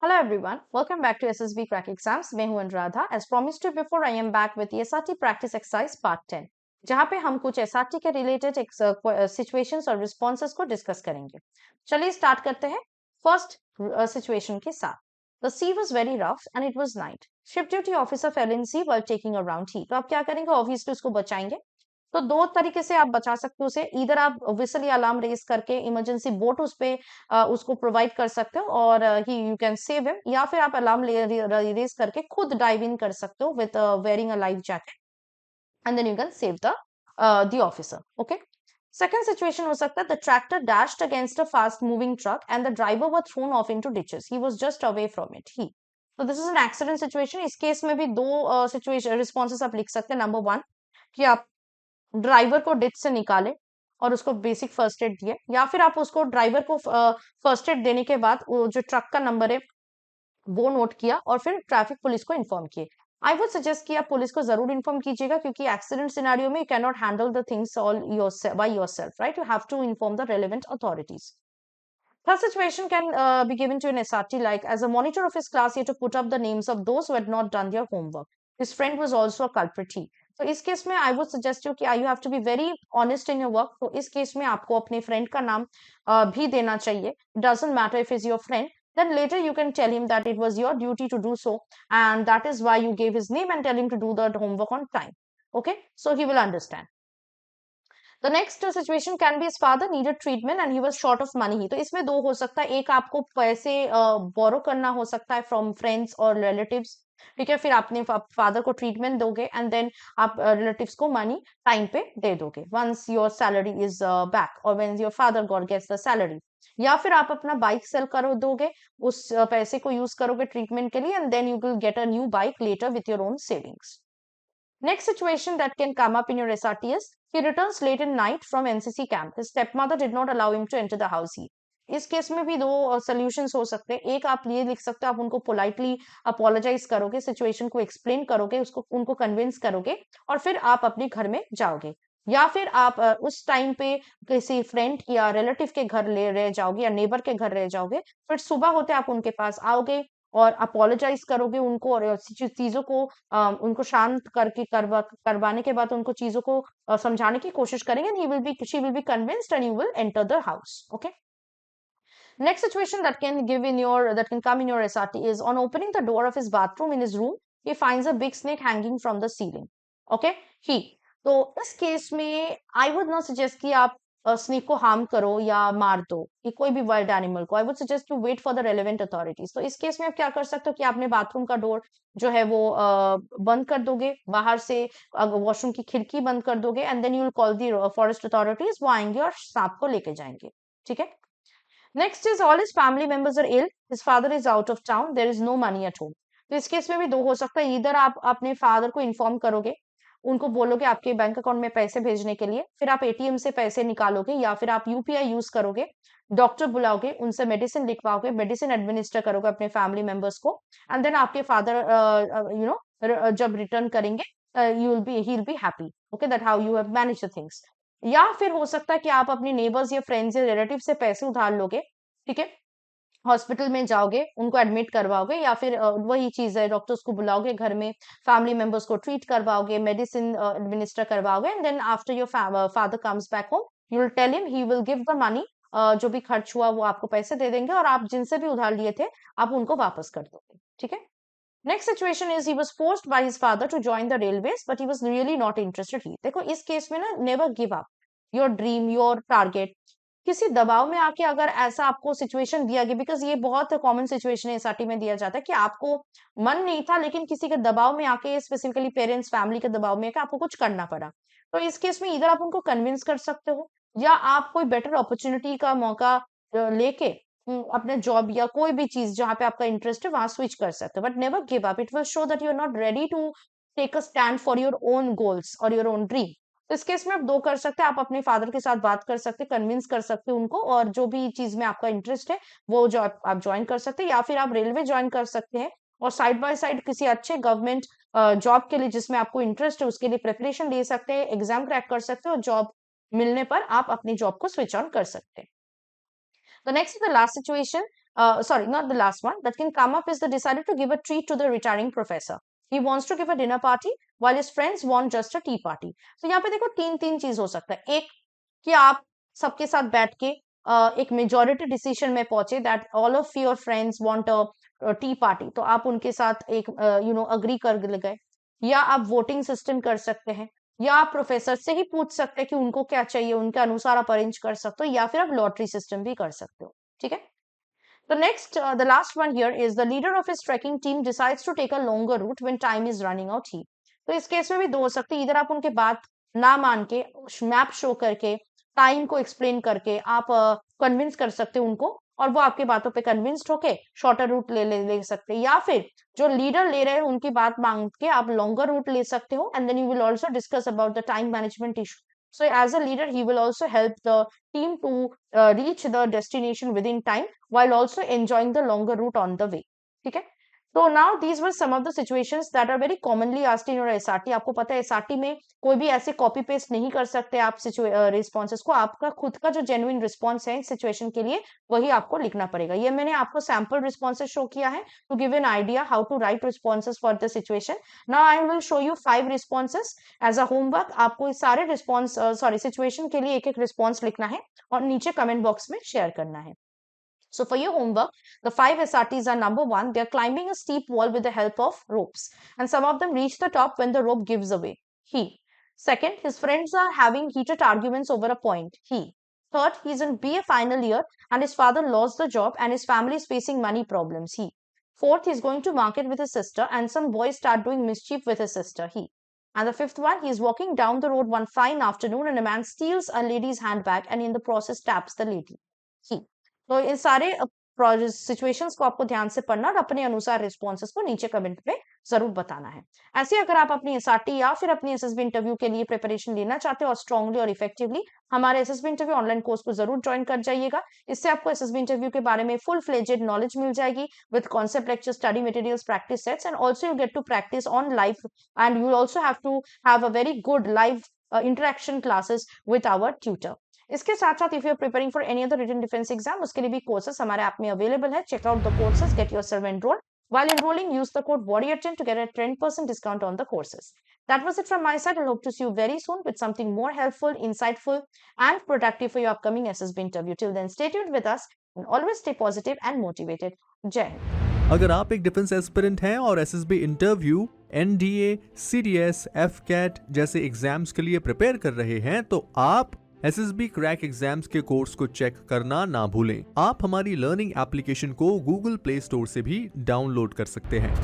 Hello everyone, welcome back to SSB Crack Exams. मैं हूं Anuradha. As promised to before, I am back with the SRT Practice Exercise Part 10, जहां पे हम कुछ SRT के related situations और रिस्पॉन्सेस को डिस्कस करेंगे. चलिए स्टार्ट करते हैं. फर्स्ट सिचुएशन के साथ. The sea was very rough and it was night. Ship duty officer fell in sea while taking a round tea. तो आप क्या करेंगे? ऑब्वियसली उसको बचाएंगे. तो दो तरीके से आप बचा सकते हो उसे. इधर आप विसल या अलार्म रेस करके इमरजेंसी बोट उस पे उसको प्रोवाइड कर सकते हो और ही यू कैन सेव हिम, या फिर आप अलार्म रेस करके खुद डाइव इन कर सकते हो with wearing a life jacket and then you can save the officer. Okay. Second situation हो सकता है the tractor dashed against a fast moving truck and the driver were thrown off into ditches. He was just away from it. ही तो this is an accident situation. इस case में भी दो situation responses आप लिख सकते हैं. नंबर वन कि आप ड्राइवर को डिच से निकाले और उसको बेसिक फर्स्ट एड दिए, या फिर आप उसको ड्राइवर को फर्स्ट एड देने के बाद वो जो ट्रक का नंबर है वो नोट किया और फिर ट्रैफिक पुलिस को इन्फॉर्म किए. आई वुड सजेस्ट कि आप पुलिस को जरूर इन्फॉर्म कीजिएगा, क्योंकि एक्सीडेंट सिनेरियो में you can not handle the things all by yourself, right? You have to inform the relevant authorities. Third situation can be given to an SRT, like as a monitor of his class, he had to put up the names of those who had not done their homework. His friend was also a culprit. He. तो इस case में I would suggest you कि you have to be very honest in your work. तो इस case में आपको अपने friend का नाम भी देना चाहिए. Doesn't matter if is your friend. Then later you can tell him that it was your duty to do so, and that is why you gave his name, and tell him to do the homework on time. Okay, so he will understand. The next situation can be his father needed treatment and he was short of money. ही तो इसमें दो हो सकता है. एक आपको पैसे बोरो करना हो सकता है फ्रॉम फ्रेंड्स और रिलेटिव्स. ठीक है, फिर आपने फादर को ट्रीटमेंट दोगे एंड देन आप रिलेटिव्स को मनी टाइम पे दे दोगे once your salary is back और when your father got gets the salary. या फिर आप अपना बाइक सेल कर दोगे, उस पैसे को यूज करोगे ट्रीटमेंट के लिए and then you will get a new bike later with your own savings. Next situation that can come up in your SRT is he returns late in night from NCC camp. His stepmother did not allow him to enter the house. He इस case में भी दो solutions हो सकते हैं. एक आप ये लिख सकते हो, आप उनको पोलाइटली अपोलोजाइज करोगे, सिचुएशन को एक्सप्लेन करोगे, उसको उनको कन्विंस करोगे और फिर आप अपने घर में जाओगे. या फिर आप उस टाइम पे किसी फ्रेंड या रिलेटिव के घर ले रह जाओगे या नेबर के घर रह जाओगे. फिर सुबह होते आप उनके पास आओगे और अपोलोजाइज करोगे उनको और चीजों को उनको शांत करके करवाने के बाद उनको चीजों को समझाने की कोशिश करेंगे. She will be convinced and you will enter the house. Okay. Next situation that can come in your SRT is on opening the door of his bathroom in his room, he finds a big snake hanging from the ceiling. Okay, तो इस case में I would not suggest कि आप snake को harm करो या मार दो, कि कोई भी वाइल्ड एनिमल को. I would suggest to wait for the relevant authorities. तो इस केस में आप क्या कर सकते हो कि आपने बाथरूम का डोर जो है वो बंद कर दोगे, बाहर से वॉशरूम की खिड़की बंद कर दोगे and then you will call the forest authorities. वो आएंगे और सांप को लेके जाएंगे. ठीक है. Next is all his family members are ill. His father is out of town. There is no money at home. तो इस केस में भी दो हो सकता है. इधर आप अपने फादर को इन्फॉर्म करोगे, उनको बोलोगे आपके बैंक अकाउंट में पैसे भेजने के लिए, फिर आप एटीएम से पैसे निकालोगे या फिर आप यूपीआई यूज करोगे, डॉक्टर बुलाओगे, उनसे मेडिसिन लिखवाओगे, मेडिसिन एडमिनिस्टर करोगे अपने फैमिली मेंबर्स को एंड देन आपके फादर जब रिटर्न करेंगे you will be he will be happy. Okay, that how you have manage the things. या फिर हो सकता है कि आप अपने नेबर्स या फ्रेंड्स या रिलेटिव से पैसे उधार लोगे. ठीक है, हॉस्पिटल में जाओगे, उनको एडमिट करवाओगे या फिर वही चीज है, डॉक्टर्स को बुलाओगे घर में, फैमिली मेंबर्स को ट्रीट करवाओगे, मेडिसिन एडमिनिस्टर करवाओगे and then after your father comes back home you will tell him, he will give the money. जो भी खर्च हुआ वो आपको पैसे दे देंगे और आप जिनसे भी उधार लिए थे आप उनको वापस कर दोगे. ठीक है. Next situation is he was forced by his father to join the railways but he was really not interested. ही देखो इस केस में ना, never give up your dream, your target. किसी दबाव में आके अगर ऐसा आपको सिचुएशन दिया गया, बिकॉज ये बहुत कॉमन सिचुएशन है एसआरटी में दिया जाता है कि आपको मन नहीं था लेकिन किसी के दबाव में आके, स्पेसिफिकली पेरेंट्स फैमिली के दबाव में आके आपको कुछ करना पड़ा. तो इस केस में इधर आप उनको कन्विंस कर सकते हो या आप कोई बेटर अपॉर्चुनिटी का मौका लेके अपने जॉब या कोई भी चीज जहां पे आपका इंटरेस्ट है वहां स्विच कर सकते हो. But never give up. It will show that you are not ready to take a stand for your own goals और योर ओन ड्रीम. तो इस केस में आप दो कर सकते हैं. आप अपने फादर के साथ बात कर सकते हैं, कन्विंस कर सकते हैं उनको, और जो भी चीज में आपका इंटरेस्ट है वो जो आप ज्वाइन कर सकते हैं, या फिर आप रेलवे ज्वाइन कर सकते हैं और साइड बाय साइड किसी अच्छे गवर्नमेंट जॉब के लिए जिसमें आपको इंटरेस्ट है उसके लिए प्रिपरेशन ले सकते हैं, एग्जाम क्रैक कर सकते हैं और जॉब मिलने पर आप अपनी जॉब को स्विच ऑन कर सकते हैं. The next is the last situation. sorry, not the last one, that can come up is the decided to give a treat to the retiring professor. He wants to give a dinner party while his friends want just a tea party. तो यहाँ पे देखो तीन चीज हो सकता है. एक कि आप सबके साथ बैठ के एक मेजोरिटी डिसीजन में पहुंचे that all of your friends want a T party, तो आप उनके साथ एक अग्री कर गए. या आप वोटिंग सिस्टम कर सकते हैं, या आप प्रोफेसर से ही पूछ सकते हैं कि उनको क्या चाहिए, उनके अनुसार आप अरेंज कर सकते हो, या फिर आप लॉटरी सिस्टम भी कर सकते हो. ठीक है. The last one here is the leader of his trekking team decides to take a longer route when time is running out. He. तो इस केस में भी दो हो सकती है, इधर आप उनके बात ना मान के मैप शो करके टाइम को एक्सप्लेन करके आप कन्विंस कर सकते हो उनको, और वो आपकी बातों पे कन्विंस्ड होके शॉर्टर रूट ले सकते हैं. या फिर जो लीडर ले रहे हैं उनकी बात मांग के आप लॉन्गर रूट ले सकते हो, and then you will also discuss about the time management issue. So as a leader, he will also help the team to reach the destination within time while also enjoying the longer route on the way. ठीक है. So now these were some of the situations that are very commonly asked in your SRT. आपको पता है SRT में कोई भी ऐसे copy paste नहीं कर सकते आप रिस्पॉन्सेस को. आपका खुद का जो जेन्युइन रिस्पॉन्स है सिचुएशन के लिए वही आपको लिखना पड़ेगा. ये मैंने आपको सैम्पल रिस्पॉन्सेस शो किया है to give an idea how to write responses for the situation. Now I will show you 5 responses as a homework. आपको इस सारे रिस्पॉन्स सिचुएशन के लिए एक रिस्पॉन्स लिखना है और नीचे कमेंट बॉक्स में शेयर करना है. So for your homework, the 5 SRTs are: number 1, they are climbing a steep wall with the help of ropes, and some of them reach the top when the rope gives away. He. Second, his friends are having heated arguments over a point. He. Third, he's in BA final year and his father lost the job and his family is facing money problems. He. Fourth, he's going to market with his sister and some boys start doing mischief with his sister. He. And the fifth one, he's walking down the road one fine afternoon and a man steals a lady's handbag and in the process taps the lady. He. तो इन सारे situations को आपको ध्यान से पढ़ना और अपने अनुसार रिस्पॉन्सेस को नीचे कमेंट में जरूर बताना है. ऐसे अगर आप अपनी एसआरटी या फिर अपनी एसएसबी इंटरव्यू के लिए प्रिपरेशन लेना चाहते हो और स्ट्रांगली और इफेक्टिवली, हमारे एसएसबी इंटरव्यू ऑनलाइन कोर्स को जरूर ज्वाइन कर जाइएगा. इससे आपको एसएसबी इंटरव्यू के बारे में फुल फ्लेजेड नॉलेज मिल जाएगी with concept lecture, study materials, practice sets, and also you get to practice on live and you also have to have a very good live interaction classes with our tutor. इसके साथ साथ if you are preparing for any other written defence exam, उसके लिए भी courses हमारे app में available है. Check out the courses, get yourself enrolled. While enrolling, use the code WARRIOR10 to get a 10% discount on the courses. That was it from my side. I hope to see you very soon with something more helpful, insightful, and productive for your upcoming SSB interview. Till then, stay tuned with us and always stay positive and motivated. Jai Hind. अगर आप एक defence aspirant हैं और SSB interview, NDA, CDS, AFCAT जैसे exams के लिए prepare कर रहे हैं तो आप एसएसबी क्रैक एग्जाम्स के कोर्स को चेक करना ना भूलें. आप हमारी लर्निंग एप्लीकेशन को गूगल प्ले स्टोर से भी डाउनलोड कर सकते हैं.